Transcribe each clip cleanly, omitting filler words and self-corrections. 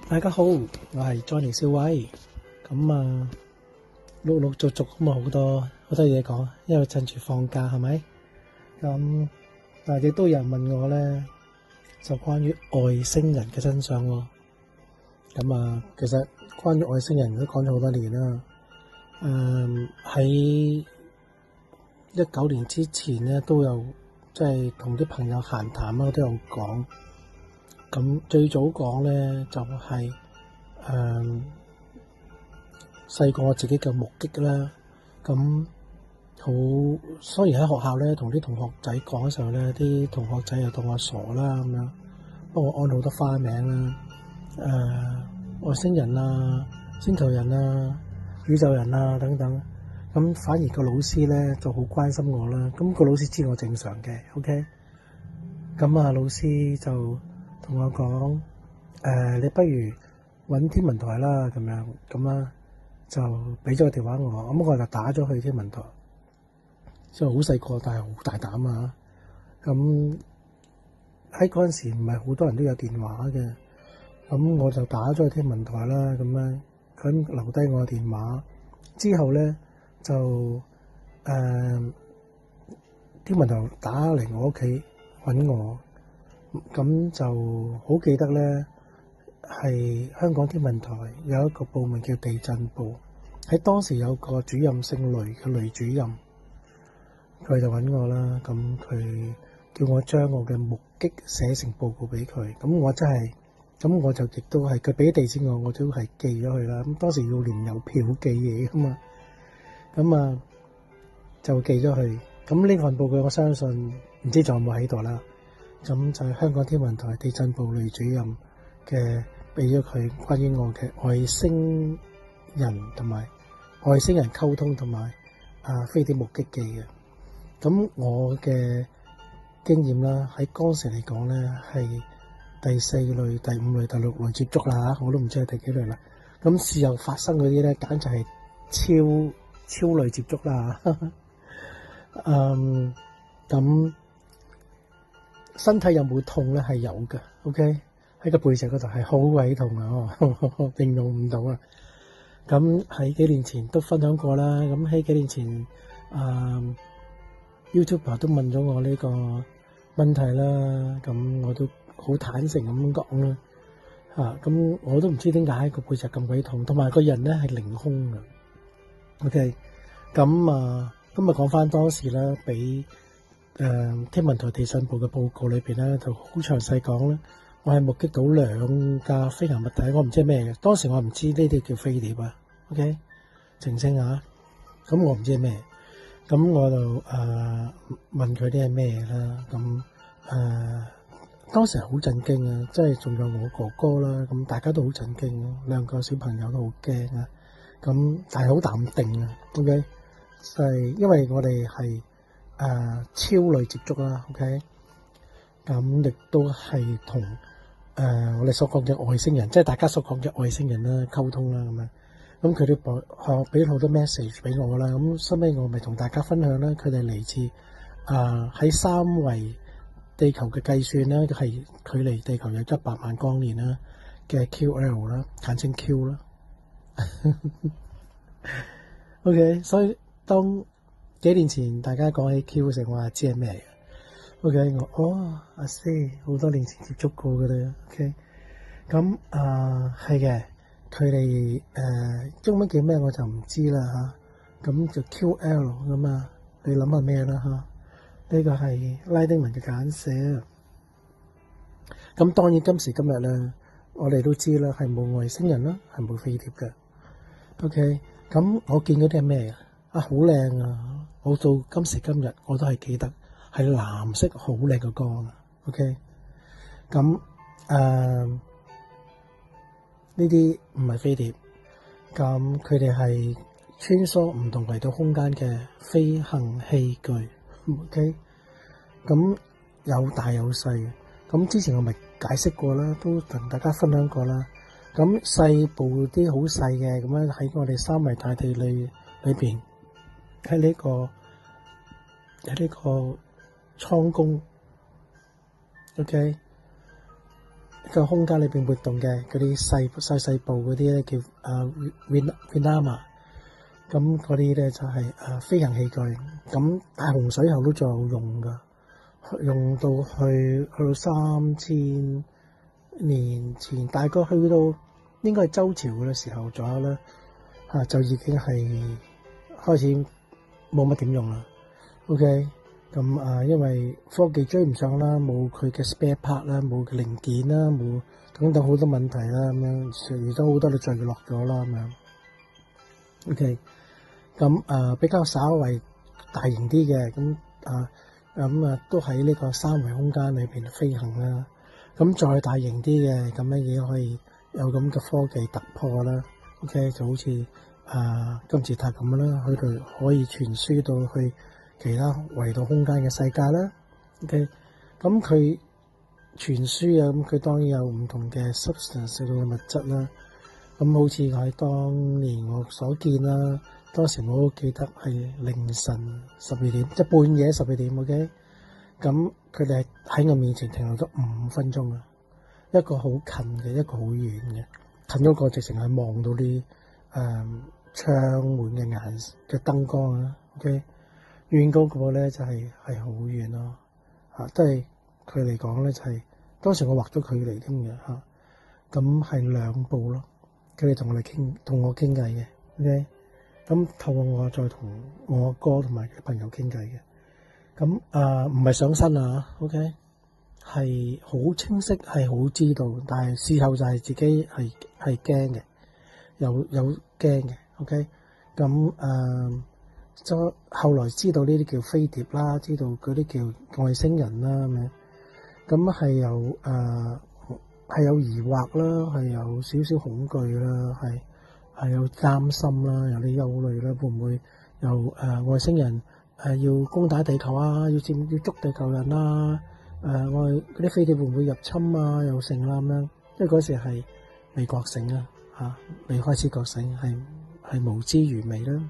大家好，我係 Johnny 少偉。咁陸陸續續咁好多嘢講，因為趁住放假係咪？咁但係亦都有人問我咧，就關於外星人嘅真相喎。咁其實關於外星人都講咗好多年啦。喺19年之前咧，都有即係同啲朋友閒談啦，都有講。咁最早講咧就係細個我自己嘅目擊啦。咁好，雖然喺學校咧同啲同學仔講嘅時候咧，啲同學仔又當我傻啦咁樣，幫我安好多花名啦，外星人啊、星球人啊、宇宙人啊等等。咁反而個老師咧就好關心我啦。咁個老師知我正常嘅，OK。咁老師就同我講，你不如揾天文台啦，咁樣咁啦，就俾咗個電話我，咁我就打咗去天文台。即係好細個，但係好大膽啊！咁喺嗰陣時唔係好多人都有電話嘅，咁我就打咗去天文台啦。咁咧，佢留低我嘅電話之後咧，就天文台打嚟我屋企揾我。咁就好記得咧，係香港天文台有一個部門叫地震部，喺當時有個主任姓雷嘅雷主任，佢就揾我啦。咁佢叫我將我嘅目擊寫成報告俾佢。咁我真係，咁我就亦都係佢俾地址我都係寄咗去啦。咁當時要連郵票寄嘢噶嘛，咁就寄咗去。咁呢份報告我相信唔知仲有冇喺度啦。咁就係香港天文台地震部雷主任嘅，俾咗佢關於我嘅外星人同埋外星人溝通同埋飛碟目擊記嘅。咁我嘅經驗啦，喺當時嚟講咧係第4類、第5類、第6類接觸啦嚇，我都唔知係第幾類啦。咁事後發生嗰啲咧，簡直係超類接觸啦。咁身體有冇痛咧？係有嘅，OK。喺個背脊嗰度係好鬼痛啊！形容唔到啊。咁喺幾年前都分享過啦。咁喺幾年前YouTuber 都問咗我呢個問題啦。咁我都好坦誠咁講啦。咁我都唔知點解個背脊咁鬼痛，同埋個人咧係凌空嘅。OK。咁今日講翻當時咧，俾天文台地震部嘅報告裏邊咧，就好詳細講咧。我係目擊到2架飛行物體，我唔知係咩嘅。當時我唔知呢啲叫飛碟啊。OK， 澄清下。咁我唔知係咩，咁我就問佢啲係咩啦。咁當時係好震驚啊，即係仲有我哥哥啦，咁大家都好震驚，2個小朋友都好驚啊。咁但係好淡定啊。OK， 就係因為我哋係超類接觸啦。OK， 咁亦都係同我哋所講嘅外星人，即係大家所講嘅外星人啦，溝通啦咁樣。咁佢哋俾好多 message 俾我啦。咁收尾我咪同大家分享啦。佢哋嚟自喺3維地球嘅計算啦，係距離地球有100萬光年啦嘅 QL 啦，簡稱 Q 啦。OK， 所以當幾年前大家講起 Q 時，我話知係咩嘅。OK， 阿 Sir 好多年前接觸過嘅啦。OK， 咁係嘅，佢哋中文叫咩我就唔知啦嚇。咁就 QL 咁啊，你諗下咩啦嚇？呢個係拉丁文嘅簡寫。咁當然今時今日咧，我哋都知啦，係冇外星人啦，係冇飛碟嘅。OK， 咁我見嗰啲係咩啊？好靚啊！我到今時今日我都係記得。係藍色好靚嘅光啊。OK， 咁呢啲唔係飛碟，咁佢哋係穿梭唔同維度空間嘅飛行器具。OK， 咁有大有細。咁之前我咪解釋過啦，都同大家分享過啦。咁細部啲好細嘅，咁樣喺我哋3維大地裏邊，喺呢個倉宮。OK，個空間裏邊活動嘅嗰啲細部嗰啲咧叫Vinama，咁嗰啲咧就係飛行器具，咁大洪水後都仲有用噶，用到去到3000年前，大概去到應該係周朝嘅時候左右咧，就已經係開始冇乜點用啦。OK。咁因為科技追唔上啦，冇佢嘅 spare part 啦，冇嘅零件啦，冇等等好多問題啦，咁樣而都好多都墜落咗啦，咁樣。OK，咁比較稍為大型啲嘅，咁都喺呢個三維空間裏邊飛行啦。咁再大型啲嘅，咁樣已經可以有咁嘅科技突破啦。OK，就好似金字塔咁啦，佢哋可以傳輸到去其他維度空間嘅世界啦。OK，咁佢傳輸咁佢當然有唔同嘅 substance 嘅物質啦。咁好似喺當年我所見啦，當時我都記得係凌晨12點，即係半夜12點。OK，咁佢哋喺我面前停留咗5分鐘啊，一個好近嘅，一個好遠嘅，近嗰個直情係望到啲窗門嘅顏嘅燈光啊。OK。遠嗰個咧就係好遠咯，都係佢嚟講咧就係當時我畫咗距離添嘅咁係2步咯。佢哋同我傾偈嘅，OK，咁透過我再同我哥同埋朋友傾偈嘅，咁唔係上身啊 ，OK，係好清晰，係好知道，但係事後就係自己係驚嘅，有驚嘅 ，OK，咁就後來知道呢啲叫飛碟啦，知道嗰啲叫外星人啦咁係有疑惑啦，係有少少恐懼啦，係有擔心啦，有啲憂慮啦，會唔會有外星人要攻打地球啊，要捉地球人啊，嗰啲飛碟會唔會入侵啊，又成啦咁樣，因為嗰時係未覺醒啊，未開始覺醒，係無知愚昧啦。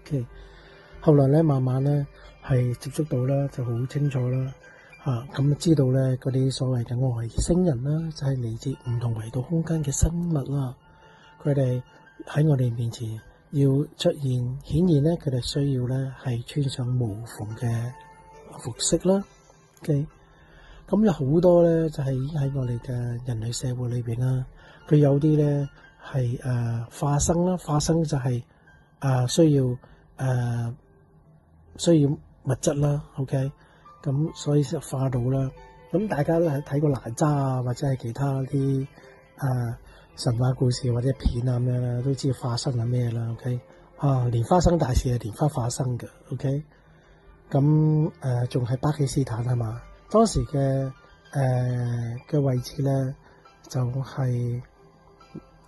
Okay，後來咧慢慢咧係接觸到啦，就好清楚啦，咁知道咧嗰啲所謂嘅外星人啦，就係嚟自唔同維度空間嘅生物啦。佢哋喺我哋面前要出現，顯然咧佢哋需要咧係穿上無縫嘅服飾啦。OK，咁有好多咧就係喺我哋嘅人類社會裏邊啦，佢有啲咧係化生啦，化生就係需要物質啦 ，OK， 咁所以就化到啦。咁大家都係睇過哪吒啊，或者係其他啲神話故事或者片啊咁樣啦，都知化生係咩啦 ，OK， 蓮花生大士係蓮花化生嘅 ，OK， 咁仲係巴基斯坦係嘛？當時嘅位置咧就係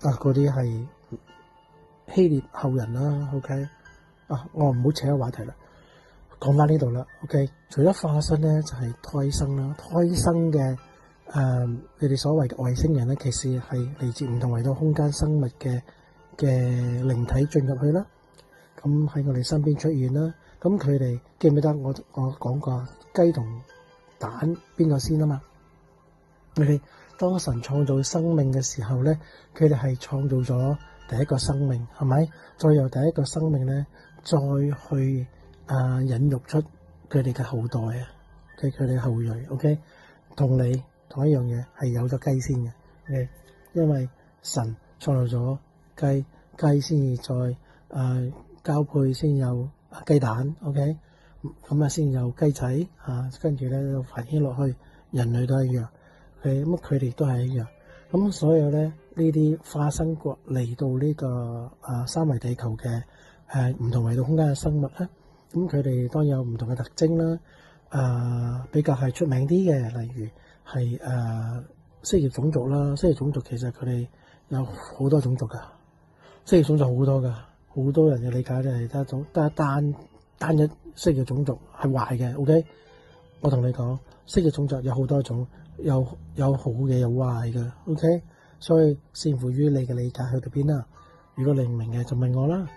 嗰啲係希臘後人啦 ，OK。我唔好扯開話題啦，講翻呢度啦。OK， 除咗化身咧，就係胎生啦。胎生嘅你哋所謂嘅外星人咧，其實係嚟自唔同維度空間生物嘅靈體進入去啦。咁喺我哋身邊出現啦。咁佢哋記唔記得我講過雞同蛋邊個先啊嘛？佢哋當神創造生命嘅時候咧，佢哋係創造咗第一個生命，係咪？再由第一個生命咧，再去引育出佢哋嘅後代啊，佢哋嘅後裔 ，OK， 同一樣嘢係有咗雞先嘅 ，OK， 因為神創造咗雞先至再交配先有雞蛋 ，OK， 咁先有雞仔跟住咧繁衍落去，人類都一樣，咁佢哋都係一樣，咁所有咧呢啲化身過嚟到呢個三維地球嘅唔同維度空間嘅生物咧，咁佢哋當然有唔同嘅特徵啦，比較係出名啲嘅，例如係蜥蜴種族啦，蜥蜴種族其實佢哋有好多種族噶，蜥蜴種族好多噶，好多人嘅理解就係得單一蜥蜴種族係壞嘅 ，OK， 我同你講，蜥蜴種族有好多種，有好嘅有壞嘅 ，OK， 所以視乎於你嘅理解去到邊啦。如果你唔明嘅就問我啦。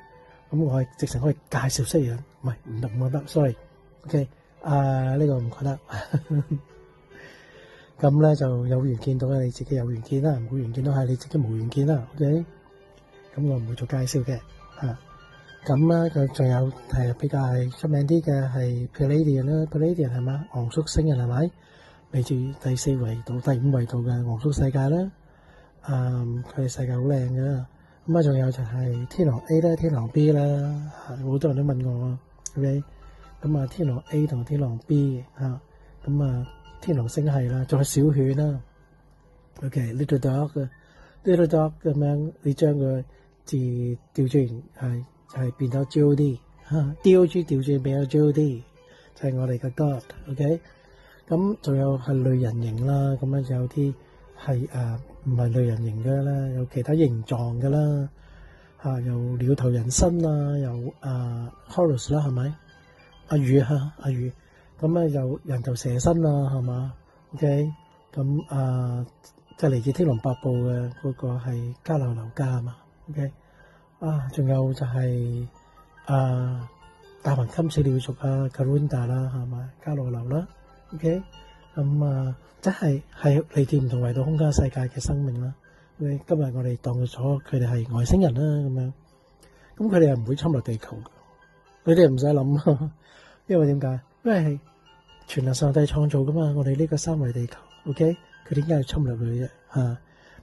咁我係直情可以介紹蜥蜴人，唔得 ，sorry，OK， 呢個唔覺得。咁咧就有緣見到係你自己有緣見啦，冇緣見到係你自己冇緣見啦。OK，咁我唔會做介紹嘅嚇。咁咧佢仲有比較係出名啲嘅係 Pleiadian 啦 ，Pleiadian 係嘛？昂宿星人係咪？嚟自第四維度、第五維度嘅昂宿世界啦。佢哋世界好靚嘅。咁啊，仲有就係天狼 A 啦、天狼 B 啦，好多人都問我，OK？咁啊，天狼 A 同天狼 B 嚇，咁啊，天狼星系啦，仲有小犬啦，OK？Little dog 咁樣，你將個字調轉係變咗 GOD，DOG 調轉變咗 GOD，就係我哋嘅 God，OK？咁仲有係類人形啦，咁樣就有啲係唔係類人形嘅啦，有其他形狀嘅啦，有鳥頭人身啊，有Horus 啦，係咪？阿魚咁咧有人頭蛇身啊，係嘛 ？OK， 咁即係嚟自天龍八部嘅嗰個係迦樓流迦啊嘛 ，OK， 仲有就係大鵬金翅鳥族啊 ，Garuda 啦，係咪？迦樓流啦 ，OK， 咁即係嚟自唔同維度空間世界嘅生命啦。今日我哋當咗佢哋係外星人啦，咁樣，咁佢哋又唔會侵略地球嘅，你哋唔使諗，因為點解？因為係全能上帝創造噶嘛，我哋呢個三維地球 ，OK， 佢點解要侵略佢啫？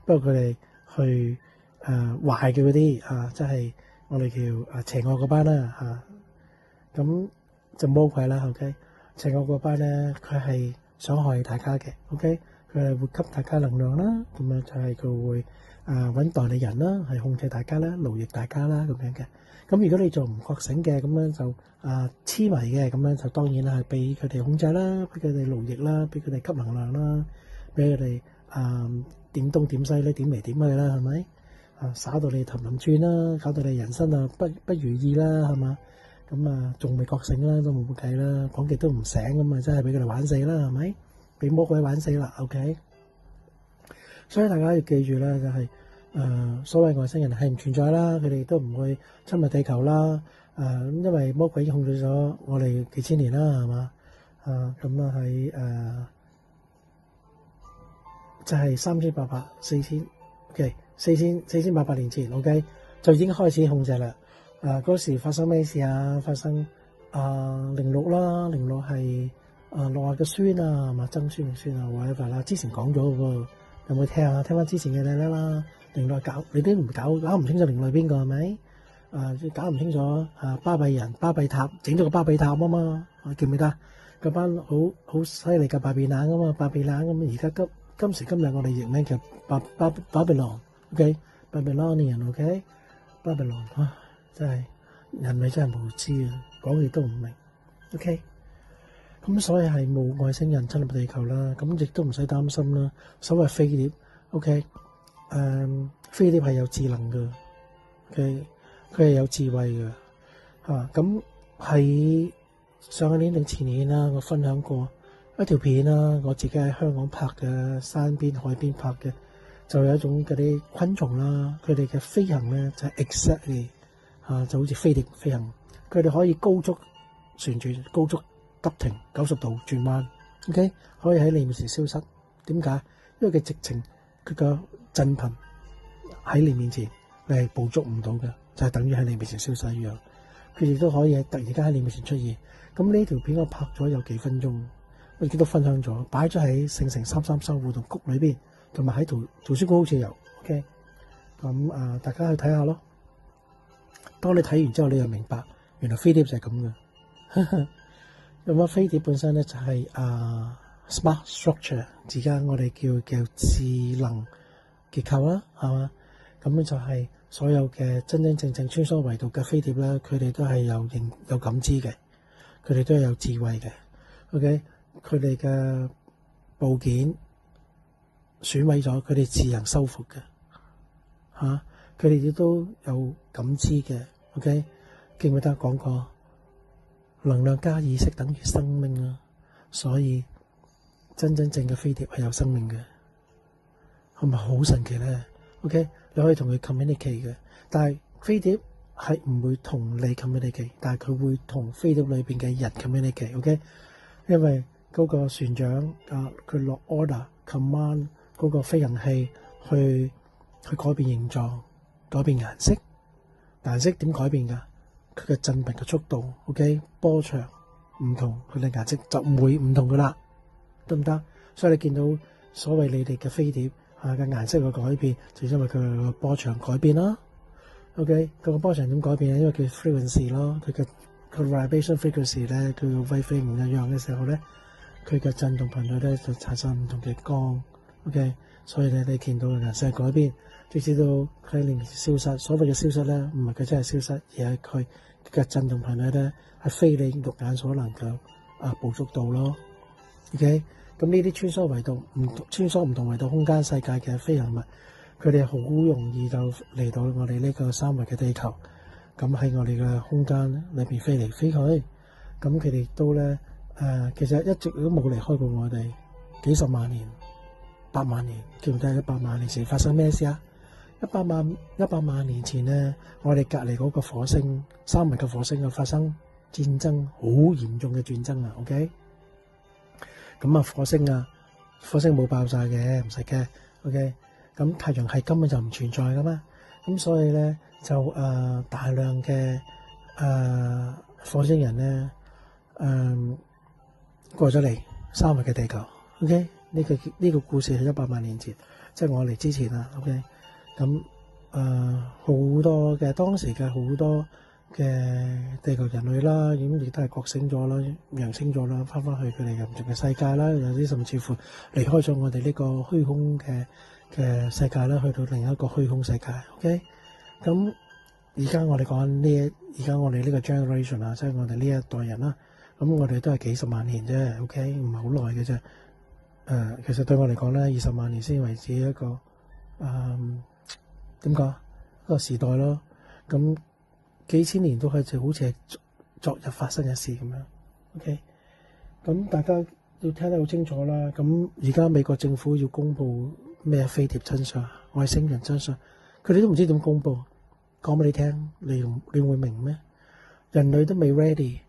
不過佢哋去壞嘅嗰啲即係我哋叫邪惡嗰班啦，咁就魔鬼啦 ，OK， 邪惡嗰班咧，佢係傷害大家嘅 ，OK， 佢係會給大家能量啦，咁樣就係佢會揾代理人啦，係控制大家啦，奴役大家啦咁樣嘅。咁如果你做唔覺醒嘅，咁樣就痴迷嘅，咁樣就當然係俾佢哋控制啦，俾佢哋奴役啦，俾佢哋吸能量啦，俾佢哋點東點西咧，點嚟點去啦，係咪？耍到你頭冧轉啦，搞到你人生不如意啦，係嘛？咁仲未覺醒啦，都冇計啦，講極都唔醒咁啊，真係俾佢哋玩死啦，係咪？俾魔鬼玩死啦 ，OK。所以大家要記住啦，就係所謂外星人係唔存在啦，佢哋都唔會侵略地球啦。因為魔鬼已經控制咗我哋幾千年啦，係嘛？咁喺就係4800年前 ，OK 就已經開始控制啦。嗰時發生咩事啊？發生06啦，06係諾亞嘅孫啊，係嘛？曾孫定孫啊 whatever 啦，之前講咗喎，有冇聽啊？聽翻之前嘅嘢啦。06搞你都唔搞唔清楚06係邊個係咪？搞唔清楚巴比人巴比塔整咗個巴比塔啊嘛，記唔記得？嗰班好犀利嘅巴比冷啊嘛，巴比冷咁。而家今時今日我哋譯名叫巴比倫 ，OK， Babylonian OK， 巴比倫真係人類真係無知啊，講嘢都唔明 OK。咁所以係冇外星人侵入地球啦，咁亦都唔使擔心啦。所謂飛碟 OK。飛碟係有智能嘅，佢係有智慧嘅，咁喺上一年定前年啦，我分享過一條片啦，我自己喺香港拍嘅，山邊海邊拍嘅，就有一種嗰啲昆蟲啦，佢哋嘅飛行咧就係 exactly 就好似飛碟飛行，佢哋可以高速旋轉、高速急停、90度轉彎 ，OK， 可以喺你面前消失。點解？因為佢直情佢個震頻喺你面前，你係捕捉唔到嘅，就係等於喺你面前消失一樣。佢亦都可以突然間喺你面前出現。咁呢條片我拍咗有幾分鐘，我亦都分享咗，擺咗喺聖城33修護同谷裏邊，同埋喺圖書館好似有。OK， 咁大家去睇下咯。當你睇完之後，你就明白原來飛碟就係咁嘅。咁飛碟本身咧就係smart structure， 而家我哋叫智能結構啦，係嘛？咁咧就係所有嘅真真正正穿梭維度嘅飛碟咧，佢哋都係有感知嘅，佢哋都係有智慧嘅。OK， 佢哋嘅部件損毀咗，佢哋自行修復嘅，佢哋亦都有感知嘅。OK， 記唔記得講過能量加意識等於生命啊？所以真正嘅飛碟係有生命嘅，係咪好神奇咧 ？OK， 你可以同佢 communicate 嘅，但係飛碟係唔會同你 communicate， 但係佢會同飛碟裏邊嘅人 communicate。OK， 因為嗰個船長佢落 order， command 嗰個飛行器去改變形狀、改變顏色。顏色點改變㗎？佢嘅振頻嘅速度 ，OK， 波長唔同，佢嘅顏色就唔會唔同㗎啦，得唔得？所以你見到所謂你哋嘅飛碟嘅顏色嘅改變，就因為佢嘅波長改變啦。OK， 佢個波長點改變咧？因為佢 frequency 咯，佢 vibration frequency 咧，佢個 wavelength 唔一樣嘅時候咧，佢嘅振動頻率咧就產生唔同嘅光。OK， 所以你見到嘅顏色改變，直至到佢連消失。所謂嘅消失咧，唔係佢真係消失，而係佢嘅振動頻率咧係非你肉眼所能夠捕捉到咯。OK， 咁呢啲穿梭唔同維度空間世界嘅飛行物，佢哋好容易就嚟到我哋呢個三維嘅地球。咁喺我哋嘅空間裏邊飛嚟飛去，咁佢哋都咧其實一直都冇離開過我哋幾十萬年、百萬年，記唔記得100萬年前發生咩事啊？100萬年前咧，我哋隔離嗰個火星，三維嘅火星發生戰爭，好嚴重嘅戰爭啊 ！OK， 咁火星冇爆炸嘅，唔使驚 OK。咁太陽系根本就唔存在噶嘛，咁所以咧就大量嘅火星人咧過咗嚟三維嘅地球。OK， 呢個故事係100萬年前，即係我嚟之前啦。OK， 咁好多嘅當時嘅好多嘅地球人類啦，咁亦都係覺醒咗啦、揚升咗啦，翻去佢哋嘅唔同嘅世界啦，有啲甚至乎離開咗我哋呢個虛空嘅世界啦，去到另一個虛空世界。OK， 咁而家我哋講緊而家我哋呢個 generation 啊，即係我哋呢一代人啦，咁我哋都係幾十萬年啫。OK， 唔係好耐嘅啫。其實對我嚟講咧，20萬年先為止一個點講一個時代咯。咁幾千年都係就好似係昨日發生嘅事咁樣。OK， 咁大家要聽得好清楚啦。咁而家美國政府要公布咩飛碟真相、外星人真相，佢哋都唔知點公布，講俾你聽，你會明咩？人類都未 ready，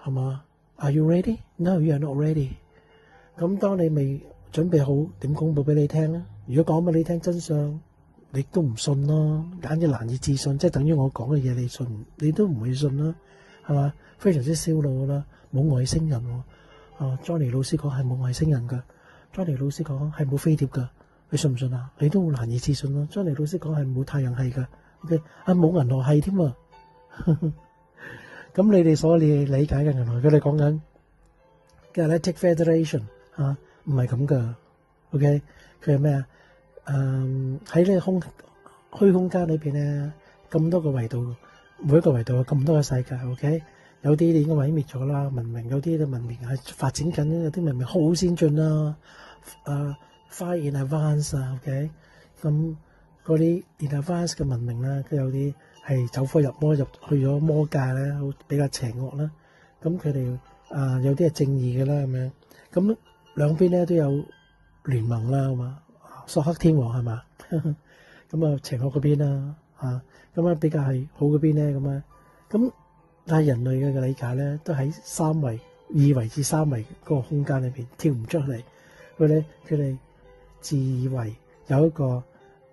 係嘛？ Are you ready? No, you are not ready。咁當你未準備好，點公布俾你聽咧？如果講俾你聽真相，你都唔信咯，簡直難以置信，即係等於我講嘅嘢，你信你都唔會信啦，係嘛？非常之燒腦啦，冇外星人喎。Johnny 老師講係冇外星人㗎，Johnny 老師講係冇飛碟㗎，你信唔信啊？你都難以置信咯。Johnny 老師講係冇太陽系㗎，OK， 冇銀河系添啊。咁你哋所理解嘅銀河，佢哋講緊 Galactic Federation 唔係咁噶。OK， 佢係咩啊？喺呢個虛空間裏邊咧，咁多個維度，每一個維度有咁多個世界。OK， 有啲已經毀滅咗啦，文明；有啲嘅文明係發展緊，有啲文明好先進啦。far in advance 啊。OK， 咁嗰啲 in advance 嘅文明咧，佢有啲係走火入魔，入去咗魔界咧，比較邪惡啦。咁佢哋有啲係正義嘅啦，咁樣。咁兩邊咧都有聯盟啦，係嘛？索克天王係嘛？咁邪惡嗰邊啦，咁比較係好嗰邊咧，咁但係人類嘅理解咧，都喺2維至3維嗰個空間裏邊跳唔出嚟。佢哋自以為有一個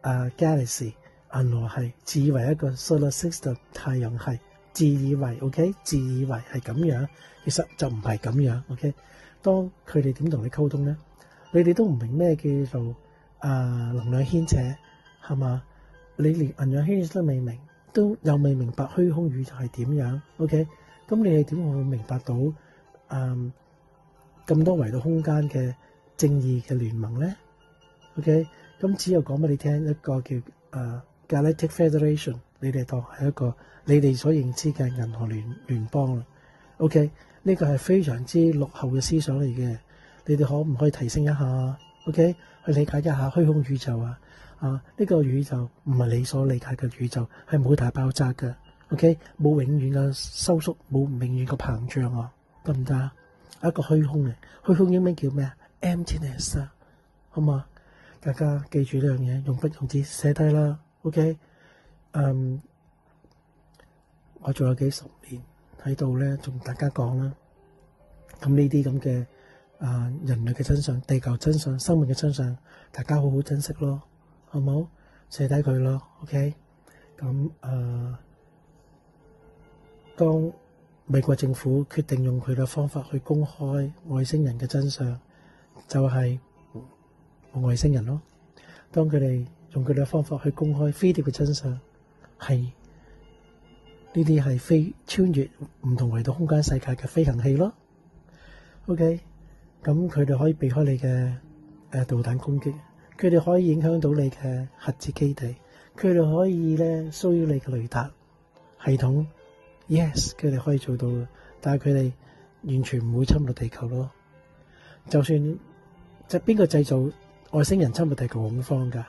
galaxy 銀河系，自以為一個 solar system 太陽系，自以為 OK， 自以為係咁樣，其實就唔係咁樣。OK， 當佢哋點同你溝通咧？你哋都唔明咩叫做能量牽扯，係嘛？你連能量牽扯都未明，都又未明白虛空宇宙係點樣。OK， 咁你哋點會明白到咁多維度空間嘅正義嘅聯盟咧？ OK， 咁只有講俾你聽一個叫Galactic Federation， 你哋當係一個你哋所認知嘅銀河聯邦啦。OK， 呢個係非常之落後嘅思想嚟嘅，你哋可唔可以提升一下 ？OK， 去理解一下虛空宇宙啊！呢個宇宙唔係你所理解嘅宇宙，係冇大爆炸嘅。OK， 冇永遠嘅收縮，冇永遠嘅膨脹啊，得唔得？一個虛空嚟，虛空英文叫咩啊 ？Emptiness 啊，好嘛？大家記住呢樣嘢，用筆用紙寫低啦。OK， 我仲有幾十年喺度咧，同大家講啦。咁呢啲咁嘅人類嘅真相、地球真相、生命嘅真相，大家好好珍惜咯，好冇？寫低佢咯 ，OK？ 咁當美國政府決定用佢嘅方法去公開外星人嘅真相，就係外星人咯。當佢哋用佢哋嘅方法去公開飛碟嘅真相，係呢啲係飛穿越唔同維度空間世界嘅飛行器咯。OK， 咁佢哋可以避開你嘅導彈攻擊，佢哋可以影響到你嘅核子基地，佢哋可以咧騷擾你嘅雷達系統。Yes， 佢哋可以做到嘅，但係佢哋完全唔會侵略地球咯。就算即係邊個製造外星人侵略地球恐慌㗎，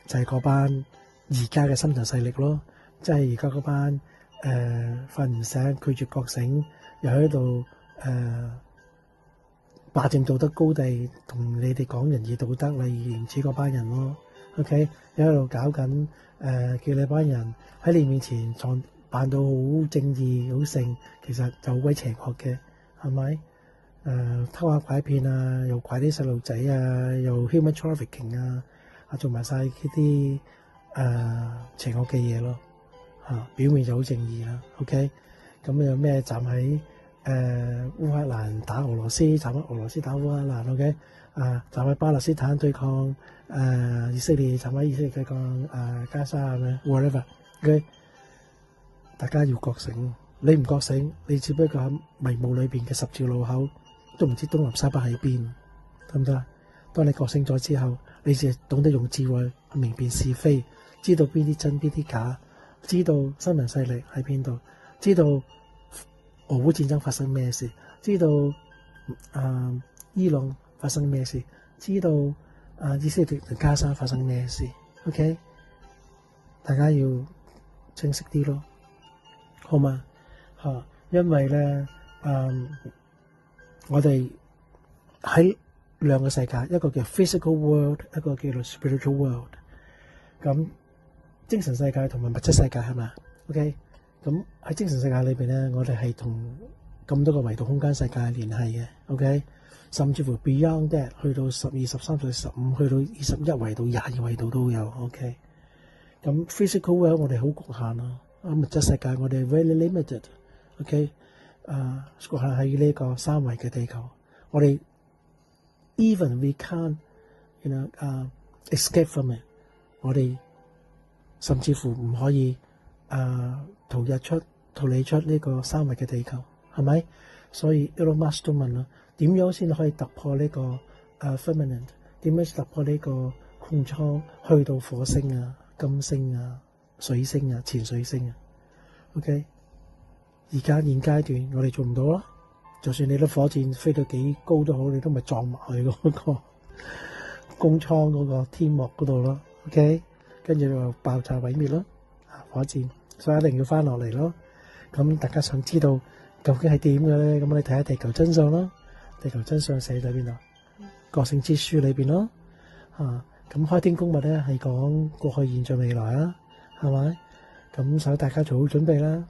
就係嗰班而家嘅深層勢力咯，即係而家嗰班瞓唔醒、拒絕覺醒，又喺度霸佔道德高地，同你哋講仁義道德、禮義廉恥嗰班人咯。OK， 又喺度搞緊叫你班人喺你面前扮到好正義、好聖，其實就好鬼邪惡嘅，係咪？偷下拐騙啊，又拐啲細路仔啊，又 human trafficking 啊，做埋晒呢啲邪惡嘅嘢咯。表面就好正義啦。OK， 咁有咩站喺烏克蘭打俄羅斯，站喺俄羅斯打烏克蘭 ，OK， 站喺巴勒斯坦對抗以色列，站喺以色列對抗加沙咁樣 whatever。OK， 大家要覺醒，你唔覺醒，你只不過喺迷霧裏邊嘅十字路口，都唔知東南西北喺邊，得唔得？當你覺醒咗之後，你就懂得用智慧去明辨是非，知道邊啲真邊啲假，知道新聞勢力喺邊度，知道俄烏戰爭發生咩事，知道伊朗發生咩事，知道以色列同加沙發生咩事。OK， 大家要清晰啲咯。好嘛？因為咧，我哋喺兩個世界，一個叫 physical world， 一個叫做 spiritual world。咁精神世界同埋物質世界係嘛 ？OK， 咁喺精神世界裏邊咧，我哋係同咁多個維度空間世界聯繫嘅。OK， 甚至乎 beyond that， 去到12、13、15，去到21維度、22維度都有。OK， 咁 physical world 我哋好局限咯。物質世界我哋 very limited，OK， 局限喺呢個三維嘅地球，我哋 even we can't escape from it， 我哋甚至乎唔可以逃離出呢個三維嘅地球，係咪？所以 Elon Musk 都問啦，點樣先可以突破呢個firmament？ 點樣突破呢個空艙去到火星啊、金星啊、水星啊、潛水星啊 ，OK？ 而家現階段我哋做唔到啦，就算你啲火箭飛到幾高都好，你都咪撞埋去嗰個工艙嗰個天幕嗰度咯 ，OK？ 跟住就爆炸毀滅咯，火箭，所以一定要翻落嚟咯。咁大家想知道究竟係點嘅咧？咁你睇下地球真相咯，地球真相寫喺邊度？覺醒之書裏邊咯，咁開天公物咧係講過去、現在、未來啦，係咪？咁所以大家做好準備啦，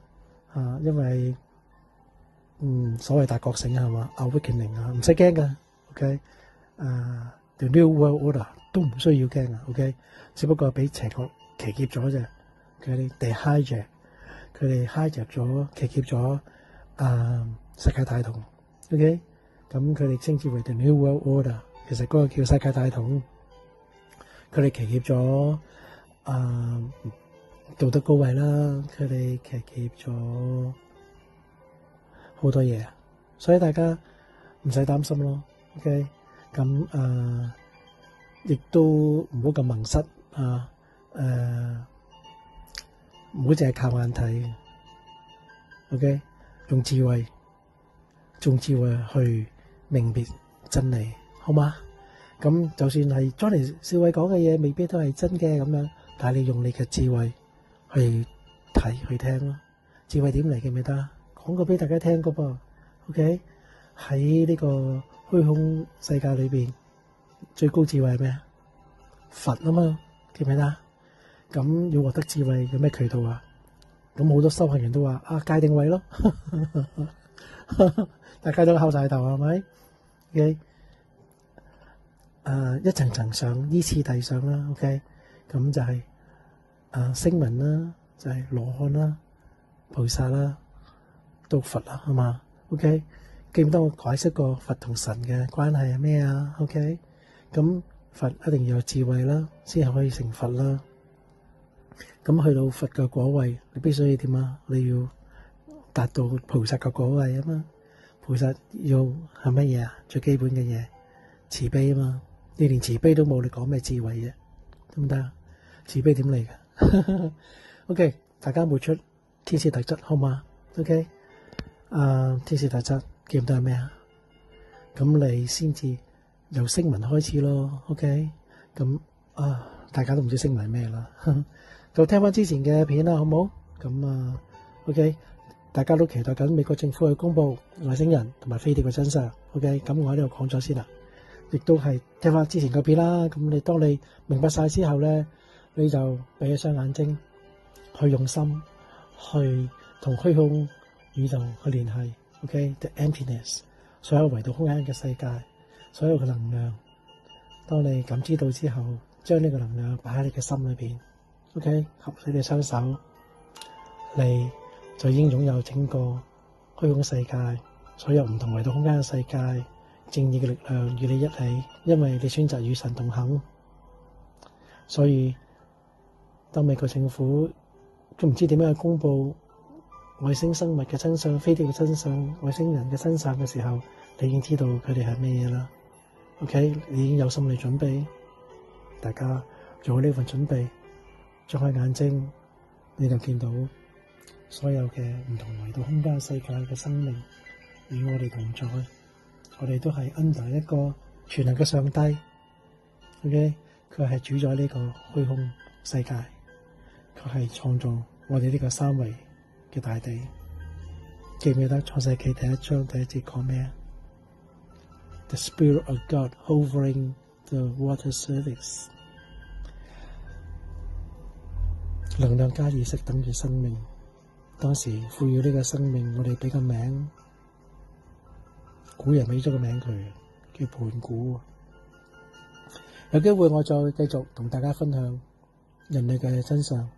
因為所謂大覺醒係嘛 ，awakening 唔使驚噶 ，OK，the new world order 都唔需要驚噶 ，OK， 只不過俾邪惡騎劫咗啫，佢哋 hijack 咗騎劫咗世界大同 ，OK， 咁佢哋稱之為 the new world order， 其實嗰個叫世界大同。佢哋騎劫咗道德高位啦，佢哋騎劫咗好多嘢，所以大家唔使擔心咯。OK， 咁亦都唔好咁迷失唔好淨係靠眼睇。OK， 用智慧去明別真理，好嗎？咁就算係 Johnny 少偉講嘅嘢，未必都係真嘅咁樣，但係你用你嘅智慧去睇去聽咯。智慧點嚟嘅咪得？講過俾大家聽噶噃。OK， 喺呢個虛空世界裏邊，最高智慧係咩？佛啊嘛，記唔記得？咁要獲得智慧有咩渠道啊？咁好多修行人都話界定位咯，大家都敲晒頭係咪？ OK， 一層層上，依次第上啦。OK， 咁就係聲聞啦，就係羅漢啦、菩薩啦、到佛啦，係嘛 ？OK， 記唔記得我解釋過佛同神嘅關係係咩啊 ？OK， 咁佛一定要有智慧啦，先係可以成佛啦。咁去到佛嘅果位，你必須要點啊？你要達到菩薩嘅果位啊嘛。菩薩要係乜嘢啊？最基本嘅嘢，慈悲啊嘛。你連慈悲都冇，你講咩智慧啫？得唔得啊？慈悲點嚟嘅？OK， 大家活出天使特質好嘛 ？OK， 天使特質記唔得係咩啊？咁你先至由聲聞開始咯。OK， 咁大家都唔知聲聞係咩啦。就聽翻之前嘅片啦，好冇？咁OK， 大家都期待緊美國政府去公布外星人同埋飛碟嘅真相。OK， 咁我喺呢度講咗先啦，亦都係聽翻之前嘅片啦。咁當你明白晒之後咧，你就俾一雙眼睛去用心去同虛空宇宙去聯繫。OK，the emptiness， 所有維度空間嘅世界，所有嘅能量，當你感知到之後，將呢個能量擺喺你嘅心裏邊。OK， 合你哋雙手，你就已經擁有整個虛空世界，所有唔同維度空間嘅世界，正義嘅力量與你一起，因為你選擇與神同行。所以當美國政府都唔知點樣去公布外星生物嘅真相、飛碟嘅真相、外星人嘅真相嘅時候，你已經知道佢哋係咩嘢啦。OK， 你已經有心理準備，大家做好呢份準備。張開眼睛，你就見到所有嘅唔同維度空間世界嘅生命與我哋同在，我哋都係 under 一個全能嘅上帝。OK， 佢係主宰呢個虛空世界，佢係創造我哋呢個三維嘅大地。記唔記得創世記第一章第一節講咩？The Spirit of God hovering the water surface。能量加意識等於生命。當時賦予呢個生命，我哋俾個名，古人俾咗個名佢，叫盤古。有機會我再繼續同大家分享人類嘅真相、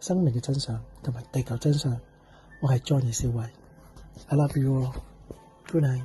生命嘅真相同埋地球真相。我係 Johnny 小維，I love you all. Good night.